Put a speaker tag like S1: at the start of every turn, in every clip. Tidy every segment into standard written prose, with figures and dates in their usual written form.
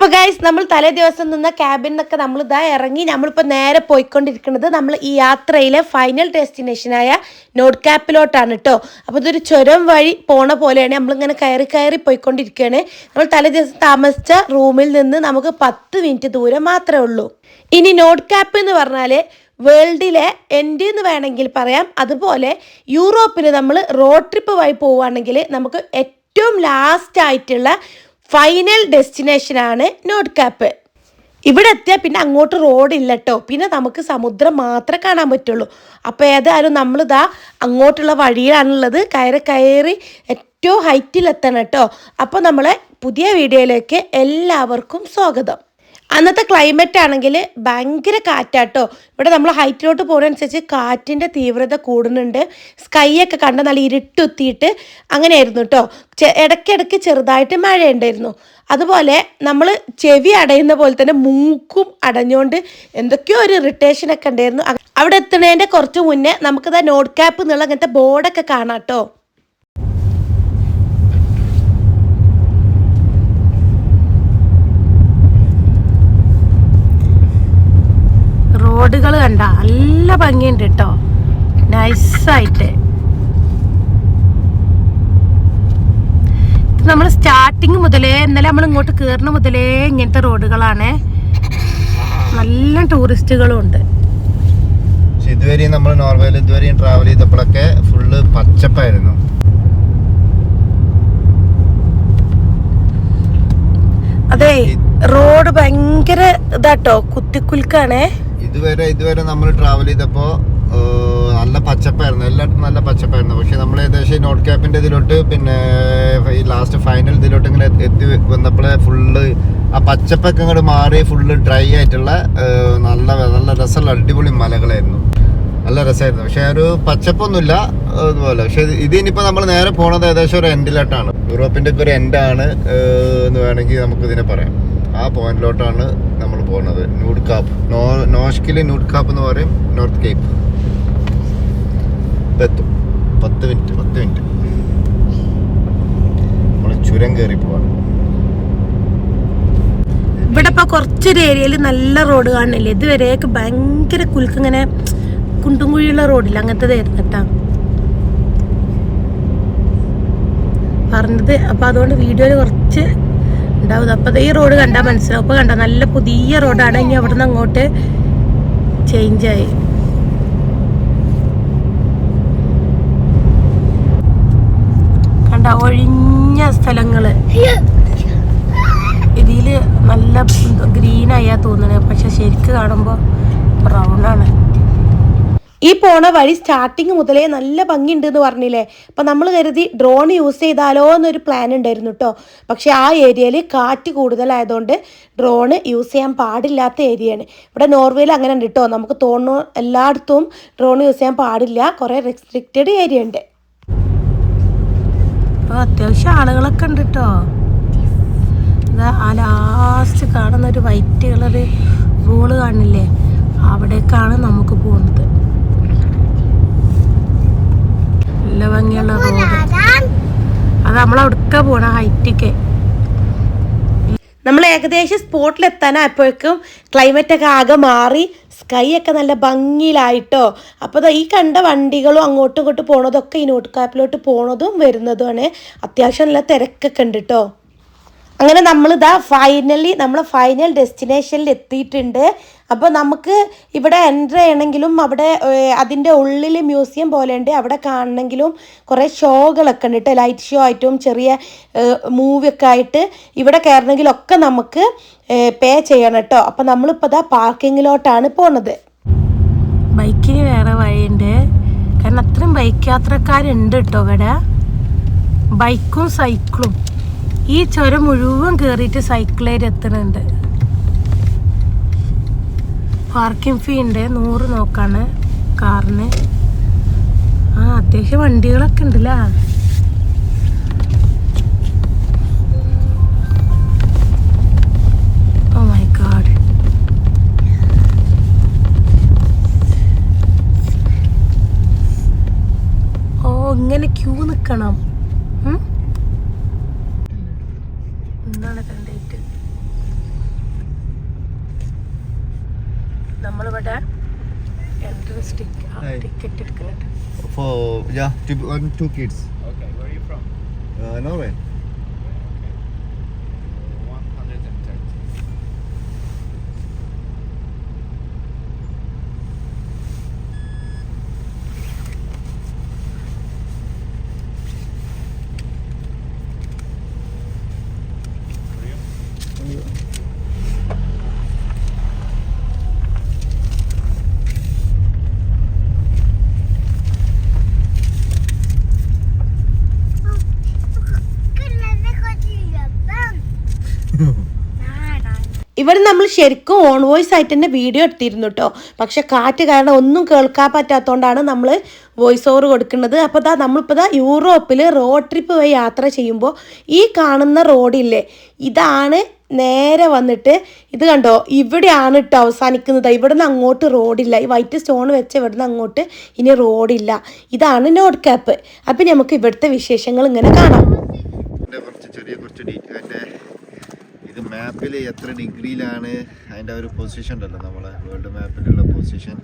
S1: അപ്പോൾ ഗൈസ് നമ്മൾ തലേ ദിവസം നിന്ന ക്യാബിൽ നിന്നൊക്കെ നമ്മൾ ഇതാ ഇറങ്ങി നമ്മളിപ്പോൾ നേരെ പോയിക്കൊണ്ടിരിക്കുന്നത് നമ്മൾ ഈ യാത്രയിലെ ഫൈനൽ ഡെസ്റ്റിനേഷനായ നോർത്ത് ക്യാപ്പിലോട്ടാണ് കേട്ടോ. അപ്പോൾ ഇതൊരു ചുരം വഴി പോണ പോലെയാണ്. നമ്മളിങ്ങനെ കയറി പോയിക്കൊണ്ടിരിക്കുകയാണ്. നമ്മൾ തലേ ദിവസം താമസിച്ച റൂമിൽ നിന്ന് നമുക്ക് 10 മിനിറ്റ് ദൂരം മാത്രമേ ഉള്ളൂ. ഇനി നോർത്ത് ക്യാപ്പ് എന്ന് പറഞ്ഞാൽ വേൾഡിലെ എൻഡ് എന്ന് വേണമെങ്കിൽ പറയാം. അതുപോലെ യൂറോപ്പിൽ നമ്മൾ റോഡ് ട്രിപ്പ് വഴി പോവുകയാണെങ്കിൽ നമുക്ക് ഏറ്റവും ലാസ്റ്റ് ആയിട്ടുള്ള ഫൈനൽ ഡെസ്റ്റിനേഷനാണ് നോർത്ത് ക്യാപ്പ്. ഇവിടെ എത്തിയാൽ പിന്നെ അങ്ങോട്ട് റോഡില്ല കേട്ടോ. പിന്നെ നമുക്ക് സമുദ്രം മാത്രമേ കാണാൻ പറ്റുള്ളൂ. അപ്പോൾ ഏതായാലും നമ്മളിതാ അങ്ങോട്ടുള്ള വഴിയിലാണുള്ളത്. കയറി ഏറ്റവും ഹൈറ്റിലെത്തണം കേട്ടോ. അപ്പോൾ നമ്മളെ പുതിയ വീഡിയോയിലേക്ക് എല്ലാവർക്കും സ്വാഗതം. അന്നത്തെ ക്ലൈമറ്റ് ആണെങ്കിൽ ഭയങ്കര കാറ്റാട്ടോ. ഇവിടെ നമ്മൾ ഹൈറ്റിലോട്ട് പോകുന്നതനുസരിച്ച് കാറ്റിൻ്റെ തീവ്രത കൂടുന്നുണ്ട്. സ്കൈ ഒക്കെ കണ്ട നല്ല ഇരുട്ടുത്തിയിട്ട് അങ്ങനെയായിരുന്നു കേട്ടോ. ഇടയ്ക്കിടയ്ക്ക് ചെറുതായിട്ട് മഴയുണ്ടായിരുന്നു. അതുപോലെ നമ്മൾ ചെവി അടയുന്ന പോലെ തന്നെ മൂക്കും അടഞ്ഞുകൊണ്ട് എന്തൊക്കെയോ ഒരു ഇറിറ്റേഷനൊക്കെ ഉണ്ടായിരുന്നു. അവിടെ എത്തുന്നതിൻ്റെ കുറച്ച് മുന്നേ നമുക്കിതാ നോർത്ത് ക്യാപ്പ് എന്നുള്ള അങ്ങനത്തെ ബോർഡൊക്കെ കാണാം കേട്ടോ. റോഡുകൾ കണ്ട നല്ല ഭംഗിയുണ്ട് കേട്ടോ, നൈസായിട്ട്. നമ്മൾ സ്റ്റാർട്ടിങ് മുതലേ ഇന്നലെ നമ്മൾ ഇങ്ങോട്ട് കയറുന്ന മുതലേ ഇങ്ങനത്തെ റോഡുകളാണ്. നല്ല ടൂറിസ്റ്റുകളും ഉണ്ട്.
S2: ഇതുവരെ നമ്മൾ നോർവേയിൽ ഇതുവരെയും ട്രാവൽ ചെയ്തപ്പോഴൊക്കെ ഫുള്ള് പച്ചപ്പായിരുന്നു.
S1: അതെ, റോഡ് ഭയങ്കര ഇതാട്ടോ, കുത്തിക്കുലുക്കാണേ.
S2: ഇതുവരെ നമ്മൾ ട്രാവൽ ചെയ്തപ്പോ നല്ല പച്ചപ്പായിരുന്നു, എല്ലായിടത്തും നല്ല പച്ചപ്പായിരുന്നു. പക്ഷെ നമ്മൾ ഏകദേശം നോർത്ത് ക്യാപ്പിന്റെ ഇതിലോട്ട് പിന്നെ ഈ ലാസ്റ്റ് ഫൈനൽ ഇതിലോട്ട് ഇങ്ങനെ എത്തി വന്നപ്പോഴേ ഫുള്ള് ആ പച്ചപ്പൊക്കെ ഇങ്ങോട്ട് മാറി ഫുള്ള് ഡ്രൈ ആയിട്ടുള്ള നല്ല രസമുള്ള അടിപൊളി മലകളായിരുന്നു. നല്ല രസമായിരുന്നു. പക്ഷെ ഒരു പച്ചപ്പൊന്നുമില്ല അതുപോലെ. പക്ഷെ ഇതിനിപ്പോൾ നമ്മൾ നേരെ പോണത് ഏകദേശം ഒരു എൻഡിലോട്ടാണ്. യൂറോപ്പിന്റെ ഒക്കെ ഒരു എൻഡാണ് എന്ന് വേണമെങ്കിൽ നമുക്ക് ഇതിനെ പറയാം. ആ പോയിന്റിലോട്ടാണ് നമ്മൾ പോകുന്നത്. നോർത്ത് കാപ്പ്, നോഷ്കില് നോർത്ത് കാപ്പ് എന്ന് പറയും, നോർത്ത് കേപ്പ്. എത്തും 10 മിനിറ്റ് നമ്മൾ ചുരം കയറി പോവാണ്.
S1: ഇവിടെ ഇപ്പൊ കുറച്ചൊരു ഏരിയയിൽ നല്ല റോഡ് കാണില്ലേ. ഇതുവരെയൊക്കെ ഭയങ്കര കുലുക്കിങ്ങനെ കുണ്ടും കുഴിയുള്ള റോഡില്ല, അങ്ങനത്തേതായിരുന്നു കേട്ടാ പറഞ്ഞത്. അപ്പൊ അതുകൊണ്ട് വീഡിയോയിൽ കുറച്ച് ഉണ്ടാവും. അപ്പൊ ഈ റോഡ് കണ്ടാൽ മനസ്സിലാവും. അപ്പൊ കണ്ട നല്ല പുതിയ റോഡാണ്. ഇനി അവിടെ നിന്ന് അങ്ങോട്ട് ചേഞ്ചായി. കണ്ട ഒഴിഞ്ഞ സ്ഥലങ്ങള്. ഇതില് നല്ല ഗ്രീൻ ആയാ തോന്നണേ, പക്ഷെ ശരിക്ക് കാണുമ്പോ ബ്രൗൺ ആണ്. ഈ പോണ വഴി സ്റ്റാർട്ടിങ് മുതലേ നല്ല ഭംഗിയുണ്ട് എന്ന് പറഞ്ഞില്ലേ. അപ്പം നമ്മൾ കരുതി ഡ്രോൺ യൂസ് ചെയ്താലോ എന്നൊരു പ്ലാൻ ഉണ്ടായിരുന്നു കേട്ടോ. പക്ഷേ ആ ഏരിയയിൽ കാറ്റ് കൂടുതലായതുകൊണ്ട് ഡ്രോൺ യൂസ് ചെയ്യാൻ പാടില്ലാത്ത ഏരിയയാണ്. ഇവിടെ നോർവേയിൽ അങ്ങനെ ഉണ്ട് കേട്ടോ. നമുക്ക് തോന്നുന്നു എല്ലായിടത്തും ഡ്രോൺ യൂസ് ചെയ്യാൻ പാടില്ല. കുറേ റെസ്ട്രിക്റ്റഡ് ഏരിയ ഉണ്ട്. അത്യാവശ്യം ആളുകളൊക്കെ ഉണ്ട് കേട്ടോ. ആ ലാസ്റ്റ് കാണുന്ന ഒരു വൈറ്റ് കളറ് റോള് കാണില്ലേ, അവിടേക്കാണ് നമുക്ക് പോകുന്നത്. നല്ല ഭംഗിയുള്ള റോഡ്. അത് നമ്മളവിടക്ക പോണ ഹൈറ്റൊക്കെ. നമ്മൾ ഏകദേശം സ്പോട്ടിലെത്താനായപ്പോഴേക്കും ക്ലൈമറ്റൊക്കെ ആകെ മാറി, സ്കൈ ഒക്കെ നല്ല ഭംഗിയിലായിട്ടോ. അപ്പോൾ ഈ കണ്ട വണ്ടികളും അങ്ങോട്ടും ഇങ്ങോട്ടും പോണതൊക്കെ ഈ നോർത്ത് ക്യാപ്പിലോട്ട് പോണതും വരുന്നതുമാണ്. അത്യാവശ്യം നല്ല തിരക്കൊക്കെ ഉണ്ട് കേട്ടോ. അങ്ങനെ നമ്മളിതാ നമ്മളെ ഫൈനൽ ഡെസ്റ്റിനേഷനിൽ എത്തിയിട്ടുണ്ട്. അപ്പോൾ നമുക്ക് ഇവിടെ എൻ്റർ ചെയ്യണമെങ്കിലും അവിടെ അതിൻ്റെ ഉള്ളിൽ മ്യൂസിയം പോലെ ഉണ്ട്. അവിടെ കാണണമെങ്കിലും കുറേ ഷോകളൊക്കെ ഉണ്ട് കേട്ടോ. ലൈറ്റ് ഷോ ആയിട്ടും ചെറിയ മൂവിയൊക്കെ ആയിട്ട് ഇവിടെ കയറണമെങ്കിലൊക്കെ നമുക്ക് പേ ചെയ്യണം കേട്ടോ. അപ്പോൾ നമ്മളിപ്പോൾ ഇതാ പാർക്കിങ്ങിലോട്ടാണ് പോണത്. ബൈക്കിന് വേറെ വഴിയുണ്ട്, കാരണം അത്രയും ബൈക്ക് യാത്രക്കാരുണ്ട് കേട്ടോ ഇവിടെ. ബൈക്കും സൈക്കിളും ഈ ചുരം മുഴുവൻ കയറിയിട്ട് സൈക്കിളേര് എത്തുന്നുണ്ട്. പാർക്കിംഗ് ഫീ ഉണ്ട് 100 നോക്കാണ് കാറിന്. അത്യാവശ്യം വണ്ടികളൊക്കെ ഉണ്ടല്ലേ. Oh my God. ഇങ്ങനെ ക്യൂ നിൽക്കണം. എന്താണ് കണ്ടിട്ട് നമ്മളിവിടെ എൻട്രൻസ് ടിക്കറ്റ് എടുക്കുന്നുണ്ട്.
S2: For two kids.
S3: Okay, where are you from?
S2: Norway.
S3: 130.
S1: ഇവിടെ നമ്മൾ ശരിക്കും ഓൺ വോയിസ് ആയിട്ട് തന്നെ വീഡിയോ എടുത്തിരുന്നു കേട്ടോ. പക്ഷെ കാറ്റ് കാരണം ഒന്നും കേൾക്കാൻ പറ്റാത്തതുകൊണ്ടാണ് നമ്മൾ വോയിസ് ഓവർ കൊടുക്കുന്നത്. അപ്പോൾ നമ്മളിപ്പോൾ യൂറോപ്പിൽ റോഡ് ട്രിപ്പ് പോയി യാത്ര ചെയ്യുമ്പോൾ ഈ കാണുന്ന റോഡില്ലേ, ഇതാണ് നേരെ വന്നിട്ട് ഇത് കണ്ടോ, ഇവിടെയാണ് കേട്ടോ അവസാനിക്കുന്നത്. ഇവിടെ നിന്ന് അങ്ങോട്ട് റോഡില്ല. ഈ വൈറ്റ് സ്റ്റോൺ വെച്ച് ഇവിടെ നിന്ന് അങ്ങോട്ട് ഇനി റോഡില്ല. ഇതാണ് നോർത്ത് കാപ്പ്. അപ്പം നമുക്ക് ഇവിടുത്തെ വിശേഷങ്ങൾ ഇങ്ങനെ കാണാം.
S2: ഇത് മാപ്പിൽ എത്ര ഡിഗ്രിയിലാണ് അതിൻ്റെ ഒരു പൊസിഷൻ ഉണ്ടല്ലോ, നമ്മളെ വേൾഡ് മാപ്പിലുള്ള പൊസിഷൻ.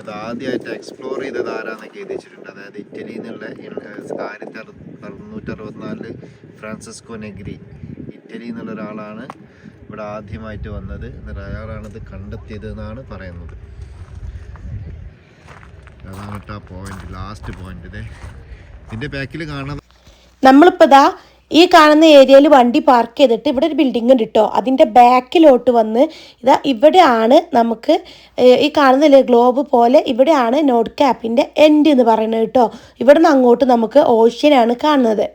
S2: ഇത് ആദ്യമായിട്ട് എക്സ്പ്ലോർ ചെയ്തത് ആരാന്നൊക്കെ എഴുതിച്ചിട്ടുണ്ട്. അതായത് ഇറ്റലിയിൽ നിന്നുള്ള 1664 ഫ്രാൻസിസ്കോ നെഗ്രി, ഇറ്റലിയിൽ നിന്നുള്ള ഒരാളാണ് ഇവിടെ ആദ്യമായിട്ട് വന്നത്. എന്നിട്ട് അയാളാണിത് കണ്ടെത്തിയത് എന്നാണ് പറയുന്നത്. അതാണ് കേട്ടോ ആ പോയിന്റ്, ലാസ്റ്റ് പോയിന്റ്. ഇതിൻ്റെ ബാക്കിൽ കാണുന്നത്
S1: നമ്മളിപ്പോൾ ഈ കാണുന്ന ഏരിയയിൽ വണ്ടി പാർക്ക് ചെയ്തിട്ട് ഇവിടെ ഒരു ബിൽഡിംഗ് ഉണ്ട് കേട്ടോ. അതിൻ്റെ ബാക്കിലോട്ട് വന്ന് ഇവിടെയാണ് നമുക്ക് ഈ കാണുന്ന ഗ്ലോബ് പോലെ ഇവിടെയാണ് നോർത്ത് കാപ്പിൻ്റെ എൻഡ് എന്ന് പറയുന്നത് കേട്ടോ. ഇവിടെ നിന്ന് അങ്ങോട്ട് നമുക്ക് ഓഷ്യനാണ് കാണുന്നത്.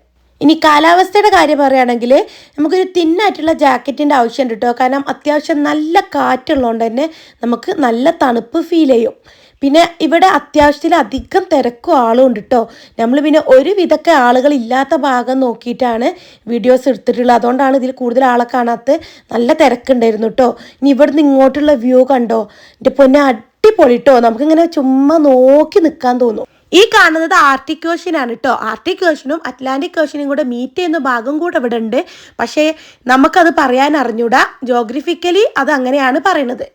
S1: ഇനി കാലാവസ്ഥയുടെ കാര്യം പറയുകയാണെങ്കിൽ നമുക്കൊരു തിന്നായിട്ടുള്ള ജാക്കറ്റിൻ്റെ ആവശ്യമുണ്ട് കേട്ടോ. കാരണം അത്യാവശ്യം നല്ല കാറ്റുള്ളതുകൊണ്ട് തന്നെ നമുക്ക് നല്ല തണുപ്പ് ഫീൽ ചെയ്യും. പിന്നെ ഇവിടെ അത്യാവശ്യത്തിൽ അധികം തിരക്കും ആളും ഉണ്ട് കേട്ടോ. നമ്മൾ പിന്നെ ഒരുവിധമൊക്കെ ആളുകൾ ഇല്ലാത്ത ഭാഗം നോക്കിയിട്ടാണ് വീഡിയോസ് എടുത്തിട്ടുള്ളത്. അതുകൊണ്ടാണ് ഇതിൽ കൂടുതൽ ആളെ കാണാത്ത. നല്ല തിരക്കുണ്ടായിരുന്നു കേട്ടോ. ഇനി ഇവിടുന്ന് ഇങ്ങോട്ടുള്ള വ്യൂ കണ്ടോ, എൻ്റെ പൊന്നെ അടിപൊളി കേട്ടോ. നമുക്കിങ്ങനെ ചുമ്മാ നോക്കി നിൽക്കാൻ തോന്നും. ഈ കാണുന്നത് ആർട്ടിക് ഓഷ്യനാണ് കേട്ടോ. ആർട്ടിക് ഓഷ്യനും അറ്റ്ലാന്റിക് ഓഷ്യനും കൂടെ മീറ്റ് ചെയ്യുന്ന ഭാഗം കൂടെ ഇവിടെ ഉണ്ട്. പക്ഷേ നമുക്കത് പറയാൻ അറിഞ്ഞൂടാ. ജോഗ്രഫിക്കലി അത് അങ്ങനെയാണ് പറയുന്നത്.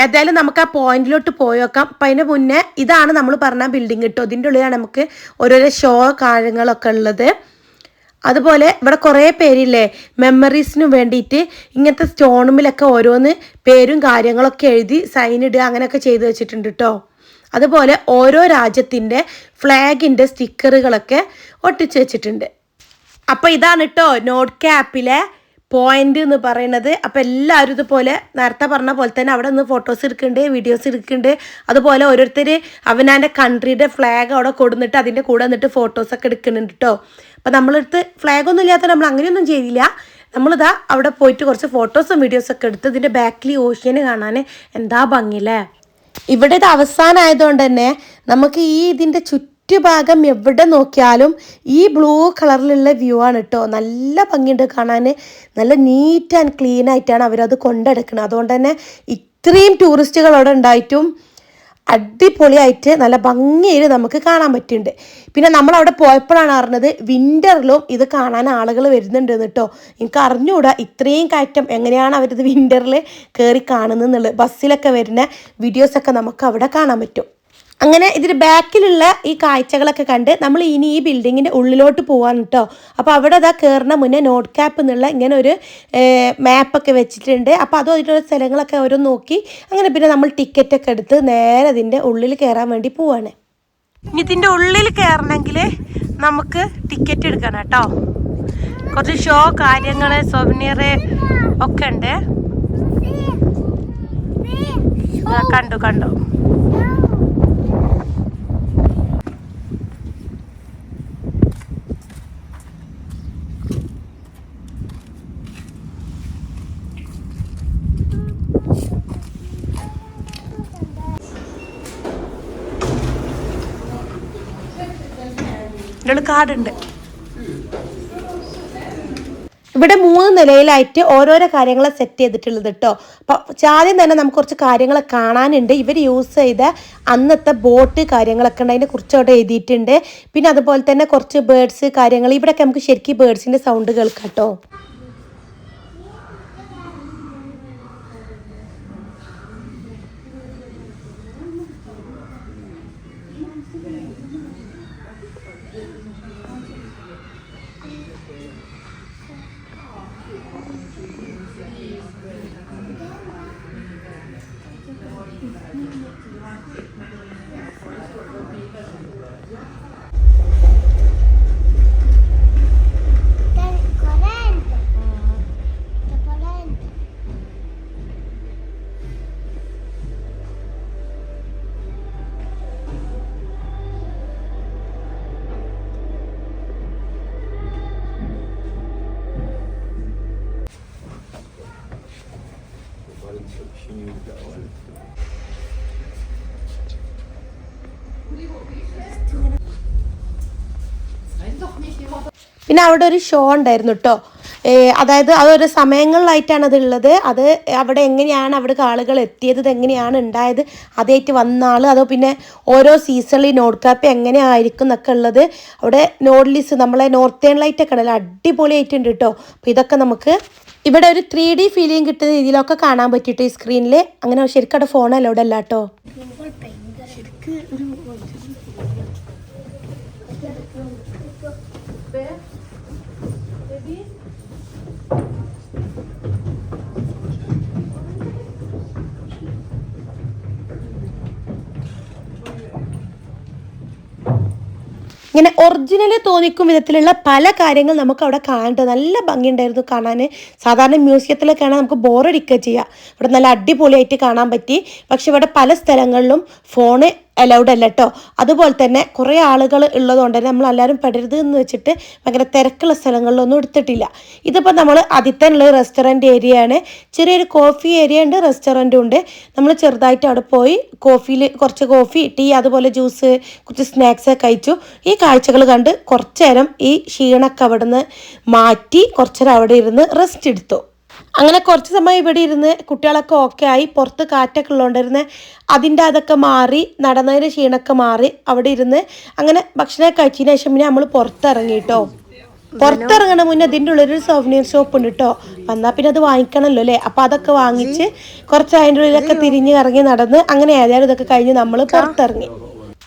S1: ഏതായാലും നമുക്ക് ആ പോയിന്റിലോട്ട് പോയേക്കാം. അപ്പം അതിന് മുന്നേ ഇതാണ് നമ്മൾ പറഞ്ഞ ബിൽഡിംഗ് കേട്ടോ. ഇതിൻ്റെ ഉള്ളിലാണ് നമുക്ക് ഓരോരോ ഷോ കാര്യങ്ങളൊക്കെ ഉള്ളത്. അതുപോലെ ഇവിടെ കുറേ പേരില്ലേ മെമ്മറീസിന് വേണ്ടിയിട്ട് ഇങ്ങനത്തെ സ്റ്റോണുമിലൊക്കെ ഓരോന്ന് പേരും കാര്യങ്ങളൊക്കെ എഴുതി സൈൻ ഇടുക അങ്ങനെയൊക്കെ ചെയ്ത് വെച്ചിട്ടുണ്ട് കേട്ടോ. അതുപോലെ ഓരോ രാജ്യത്തിൻ്റെ ഫ്ലാഗിൻ്റെ സ്റ്റിക്കറുകളൊക്കെ ഒട്ടിച്ച് വെച്ചിട്ടുണ്ട്. അപ്പോൾ ഇതാണ് കേട്ടോ നോർത്ത് കാപ്പിലെ പോയിന്റ് എന്ന് പറയുന്നത്. അപ്പോൾ എല്ലാവരും ഇതുപോലെ നേരത്തെ പറഞ്ഞ പോലെ തന്നെ അവിടെ നിന്ന് ഫോട്ടോസ് എടുക്കുന്നുണ്ട്, വീഡിയോസ് എടുക്കുന്നുണ്ട്. അതുപോലെ ഓരോരുത്തർ അവനാൻ്റെ കൺട്രിയുടെ ഫ്ലാഗ് അവിടെ കൊടുന്നിട്ട് അതിൻ്റെ കൂടെ നിന്നിട്ട് ഫോട്ടോസൊക്കെ എടുക്കുന്നുണ്ട് കേട്ടോ. അപ്പോൾ നമ്മളടുത്ത് ഫ്ലാഗൊന്നും ഇല്ലാത്ത നമ്മൾ അങ്ങനെയൊന്നും ചെയ്തില്ല. നമ്മളിതാ അവിടെ പോയിട്ട് കുറച്ച് ഫോട്ടോസും വീഡിയോസൊക്കെ എടുത്ത് ഇതിൻ്റെ ബാക്കിൽ ഓഷ്യന് കാണാൻ എന്താ ഭംഗിയില്ലേ. ഇവിടെ ഇത് അവസാനമായതുകൊണ്ട് തന്നെ നമുക്ക് ഇതിൻ്റെ ചുറ്റുഭാഗം എവിടെ നോക്കിയാലും ഈ ബ്ലൂ കളറിലുള്ള വ്യൂ ആണ് കേട്ടോ. നല്ല ഭംഗിയുണ്ട് കാണാൻ. നല്ല നീറ്റ് ആൻഡ് ക്ലീൻ ആയിട്ടാണ് അവരത് കൊണ്ടെടുക്കുന്നത്. അതുകൊണ്ട് തന്നെ ഇത്രയും ടൂറിസ്റ്റുകൾ അവിടെ ഉണ്ടായിട്ടും അടിപൊളിയായിട്ട് നല്ല ഭംഗിയിൽ നമുക്ക് കാണാൻ പറ്റുന്നുണ്ട്. പിന്നെ നമ്മളവിടെ പോയപ്പോഴാണ് അറിഞ്ഞത് വിൻ്ററിലും ഇത് കാണാൻ ആളുകൾ വരുന്നുണ്ട് കേട്ടോ. എനിക്ക് അറിഞ്ഞുകൂടാ ഇത്രയും കയറ്റം എങ്ങനെയാണ് അവരിത് വിൻ്ററിൽ കയറി കാണുന്നതെന്നുള്ളത്. ബസ്സിലൊക്കെ വരുന്ന വീഡിയോസൊക്കെ നമുക്ക് അവിടെ കാണാൻ പറ്റും. അങ്ങനെ ഇതിന് ബാക്കിലുള്ള ഈ കാഴ്ചകളൊക്കെ കണ്ട് നമ്മൾ ഇനി ഈ ബിൽഡിങ്ങിൻ്റെ ഉള്ളിലോട്ട് പോകാൻ കേട്ടോ. അപ്പോൾ അവിടെ കയറുന്ന മുന്നേ നോർത്ത് കാപ്പ് എന്നുള്ള ഇങ്ങനെ ഒരു മാപ്പൊക്കെ വെച്ചിട്ടുണ്ട്. അപ്പോൾ അതും അതിലുള്ള സ്ഥലങ്ങളൊക്കെ ഓരോ നോക്കി അങ്ങനെ പിന്നെ നമ്മൾ ടിക്കറ്റൊക്കെ എടുത്ത് നേരെ അതിൻ്റെ ഉള്ളിൽ കയറാൻ വേണ്ടി പോവാണ്. ഇനി ഇതിൻ്റെ ഉള്ളിൽ കയറണമെങ്കിൽ നമുക്ക് ടിക്കറ്റ് എടുക്കണം കേട്ടോ. കുറച്ച് ഷോ കാര്യങ്ങൾ സൊവനിയർ ഒക്കെ ഉണ്ട്. കണ്ടു കാടുണ്ട്. ഇവിടെ 3 നിലയിലായിട്ട് ഓരോരോ കാര്യങ്ങൾ സെറ്റ് ചെയ്തിട്ടുള്ളത് കേട്ടോ. അപ്പോൾ ആദ്യം തന്നെ നമുക്ക് കുറച്ച് കാര്യങ്ങൾ കാണാനുണ്ട്. ഇവർ യൂസ് ചെയ്ത അന്നത്തെ ബോട്ട് കാര്യങ്ങളൊക്കെ ഉണ്ട്, അതിനെ കുറിച്ച് അവിടെ എഴുതിയിട്ടുണ്ട്. പിന്നെ അതുപോലെ തന്നെ കുറച്ച് ബേർഡ്സ് കാര്യങ്ങൾ. ഇവിടെയൊക്കെ നമുക്ക് ശരിക്കും ബേർഡ്സിൻ്റെ സൗണ്ട് കേൾക്കാം കേട്ടോ.
S3: She knew that one.
S1: പിന്നെ അവിടെ ഒരു ഷോ ഉണ്ടായിരുന്നു കേട്ടോ. അതായത് അതൊരു സമയങ്ങളിലായിട്ടാണ് അതുള്ളത്. അത് അവിടെ എങ്ങനെയാണ് അവിടേക്ക് ആളുകൾ എത്തിയത്, എങ്ങനെയാണ് ഉണ്ടായത്, അതായിട്ട് വന്ന ആൾ, അതോ പിന്നെ ഓരോ സീസണിൽ നോർത്ത് കാപ്പ് എങ്ങനെയായിരിക്കും എന്നൊക്കെ ഉള്ളത്. അവിടെ നോർത്ത് നമ്മളെ നോർത്തേൺ ലൈറ്റൊക്കെ ഉണ്ടല്ലോ, അടിപൊളിയായിട്ടുണ്ട് കേട്ടോ. അപ്പോൾ ഇതൊക്കെ നമുക്ക് ഇവിടെ ഒരു 3D ഫീലിംഗ് കിട്ടുന്ന രീതിയിലൊക്കെ കാണാൻ പറ്റിയിട്ട് ഈ സ്ക്രീനിൽ. അങ്ങനെ ശരിക്കും അവിടെ ഫോണല്ലോ ഇവിടെ അല്ല കേട്ടോ. ഇങ്ങനെ ഒറിജിനൽ തോന്നിക്കും വിധത്തിലുള്ള പല കാര്യങ്ങൾ നമുക്ക് അവിടെ കാണേണ്ടത്. നല്ല ഭംഗിയുണ്ടായിരുന്നു കാണാൻ. സാധാരണ മ്യൂസിയത്തിലൊക്കെ ആണെങ്കിൽ നമുക്ക് ബോറടിക്കുക ചെയ്യുക. ഇവിടെ നല്ല അടിപൊളിയായിട്ട് കാണാൻ പറ്റി. പക്ഷെ ഇവിടെ പല സ്ഥലങ്ങളിലും ഫോണ് അലൗഡ് അല്ല കേട്ടോ. അതുപോലെ തന്നെ കുറേ ആളുകൾ ഉള്ളതുകൊണ്ട് തന്നെ നമ്മളെല്ലാവരും പെടരുത് എന്ന് വെച്ചിട്ട് ഭയങ്കര തിരക്കുള്ള സ്ഥലങ്ങളിലൊന്നും എടുത്തിട്ടില്ല. ഇതിപ്പോൾ നമ്മൾ അതിത്തനുള്ള റെസ്റ്റോറൻറ്റ് ഏരിയ ആണ്. ചെറിയൊരു കോഫി ഏരിയ ഉണ്ട്, റെസ്റ്റോറൻറ്റും ഉണ്ട്. നമ്മൾ ചെറുതായിട്ട് അവിടെ പോയി കോഫിയിൽ കുറച്ച് കോഫി, ടീ, അതുപോലെ ജ്യൂസ്, കുറച്ച് സ്നാക്സ് കഴിച്ചു. ഈ കാഴ്ചകൾ കണ്ട് കുറച്ച് നേരം ഈ ക്ഷീണമൊക്കെ അവിടെ നിന്ന് മാറ്റി കുറച്ച് നേരം അവിടെ ഇരുന്ന് റെസ്റ്റ് എടുത്തു. അങ്ങനെ കുറച്ച് സമയം ഇവിടെ ഇരുന്ന് കുട്ടികളൊക്കെ ഓക്കെ ആയി. പുറത്ത് കാറ്റൊക്കെ ഉള്ളതുകൊണ്ടിരുന്ന് അതിൻ്റെ അതൊക്കെ മാറി, നടന്നതിന് ക്ഷീണമൊക്കെ മാറി അവിടെ ഇരുന്ന് അങ്ങനെ ഭക്ഷണം കഴിച്ചതിന് ശേഷം പിന്നെ നമ്മൾ പുറത്തിറങ്ങി കേട്ടോ. പുറത്തിറങ്ങണ മുന്നേ അതിൻ്റെ ഉള്ളിലൊരു സോവനീർ ഷോപ്പ് ഉണ്ട് കേട്ടോ. വന്നാൽ പിന്നെ അത് വാങ്ങിക്കണമല്ലോ അല്ലേ. അപ്പോൾ അതൊക്കെ വാങ്ങിച്ച് കുറച്ച് അതിൻ്റെ ഉള്ളിലൊക്കെ തിരിഞ്ഞ് ഇറങ്ങി നടന്ന് അങ്ങനെ ഏതായാലും ഇതൊക്കെ കഴിഞ്ഞ് നമ്മൾ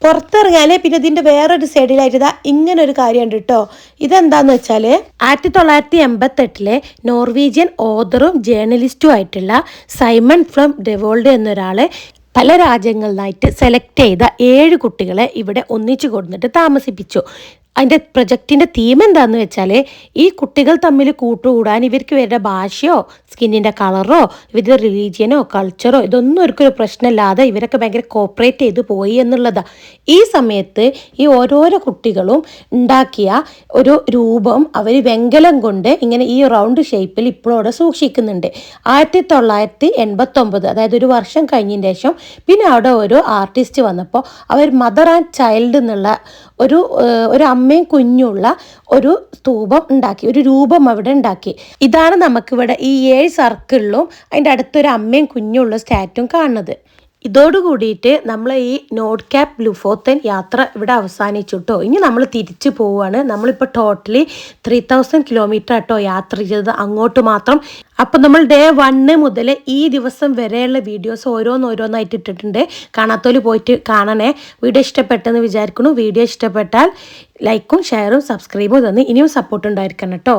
S1: പുറത്തിറങ്ങിയാലേ പിന്നെ ഇതിൻ്റെ വേറൊരു സൈഡിലായിട്ട് ഇങ്ങനൊരു കാര്യമുണ്ട് കേട്ടോ. ഇതെന്താന്ന് വെച്ചാൽ 1988 നോർവീജിയൻ ഓതറും ജേർണലിസ്റ്റും ആയിട്ടുള്ള സൈമൺ ഫ്രം ഡെവോൾഡ് എന്നൊരാളെ പല രാജ്യങ്ങളിലായിട്ട് സെലക്ട് ചെയ്ത 7 കുട്ടികളെ ഇവിടെ ഒന്നിച്ചു കൊടുത്തിട്ട് താമസിപ്പിച്ചു. അതിൻ്റെ പ്രൊജക്റ്റിൻ്റെ തീം എന്താണെന്ന് വെച്ചാൽ ഈ കുട്ടികൾ തമ്മിൽ കൂട്ടുകൂടാൻ ഇവർക്ക് ഇവരുടെ ഭാഷയോ സ്കിന്നിൻ്റെ കളറോ ഇവരുടെ റിലീജിയനോ കൾച്ചറോ ഇതൊന്നും അവർക്കൊരു പ്രശ്നമില്ലാതെ ഇവരൊക്കെ ഭയങ്കര കോപ്പറേറ്റ് ചെയ്ത് പോയി എന്നുള്ളതാണ്. ഈ സമയത്ത് ഈ ഓരോരോ കുട്ടികളും ഉണ്ടാക്കിയ ഒരു രൂപം അവർ വെങ്കലം കൊണ്ട് ഇങ്ങനെ ഈ റൗണ്ട് ഷേപ്പിൽ ഇപ്പോഴും അവിടെ സൂക്ഷിക്കുന്നുണ്ട്. 1989 അതായത് ഒരു വർഷം കഴിഞ്ഞതിന് ശേഷം പിന്നെ അവിടെ ഒരു ആർട്ടിസ്റ്റ് വന്നപ്പോൾ അവർ മദർ ആൻഡ് ചൈൽഡ് എന്നുള്ള ഒരു അമ്മയും കുഞ്ഞുള്ള ഒരു സ്തൂപം ഉണ്ടാക്കി, ഒരു രൂപം അവിടെ ഉണ്ടാക്കി. ഇതാണ് നമുക്കിവിടെ ഈ 7 സർക്കിളിലും അതിൻ്റെ അടുത്തൊരു അമ്മയും കുഞ്ഞുള്ള സ്റ്റാറ്റും കാണുന്നത്. ഇതോടുകൂടിയിട്ട് നമ്മൾ ഈ നോർത്ത് കാപ്പ് ലുഫോത്തൻ യാത്ര ഇവിടെ അവസാനിച്ചു കേട്ടോ. ഇനി നമ്മൾ തിരിച്ചു പോവുകയാണ്. നമ്മളിപ്പോൾ ടോട്ടലി 3000 കിലോമീറ്റർ കേട്ടോ യാത്ര ചെയ്തത് അങ്ങോട്ട് മാത്രം. അപ്പോൾ നമ്മൾ ഡേ 1 മുതൽ ഈ ദിവസം വരെയുള്ള വീഡിയോസ് ഓരോന്നായിട്ട് ഇട്ടിട്ടുണ്ട്. കാണാത്തോല് പോയിട്ട് കാണണേ. വീഡിയോ ഇഷ്ടപ്പെട്ടെന്ന് വിചാരിക്കുന്നു. വീഡിയോ ഇഷ്ടപ്പെട്ടാൽ ലൈക്കും ഷെയറും സബ്സ്ക്രൈബും തന്ന് ഇനിയും സപ്പോർട്ട് ഉണ്ടായിരിക്കണം കേട്ടോ.